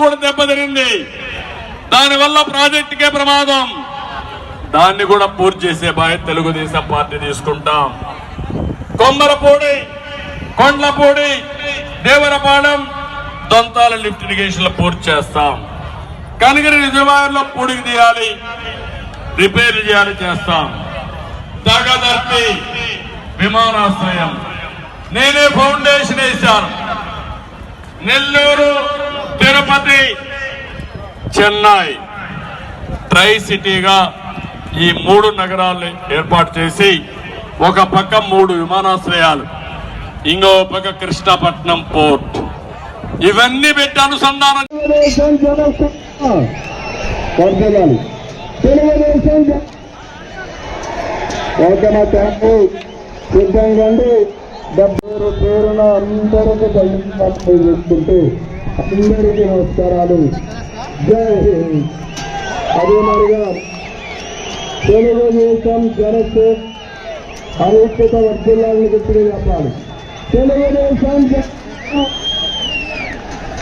కూడా దెబ్బతినింది. దానివల్ల ప్రాజెక్టుకే ప్రమాదం. దాన్ని కూడా పూర్తి చేసే బాధ్యత తెలుగుదేశం పార్టీ తీసుకుంటాం. కొమ్మరపూడి, కొండ్లపూడి, దేవరపాలెం, దొంతాల లిఫ్ట్ ఇరిగేషన్ పూర్తి చేస్తాం. కనగిరి రిజర్వాయర్ లో పూడికి తీయాలి, రిపేర్ చేయాలి, చేస్తాం. దగదర్తి విమానాశ్రయం నేనే ఫౌండేషన్ వేశాను. నెల్లూరు, తిరుపతి, చెన్నై ట్రై సిటీగా ఈ 3 నగరాలను ఏర్పాటు చేసి ఒక పక్క 3 విమానాశ్రయాలు, ఇంకో పక్క కృష్ణపట్నం పోర్ట్, ఇవన్నీ పెట్టి అనుసంధానం పేరున అందరికీ చేసుకుంటూ అందరికీ నమస్కారాలు. జై హింద్. అదే మరిగా తెలుగుదేశం జనసేన ఐక్యత వర్ధిల్లాలని చెప్పి చెప్పాలి. తెలుగుదేశం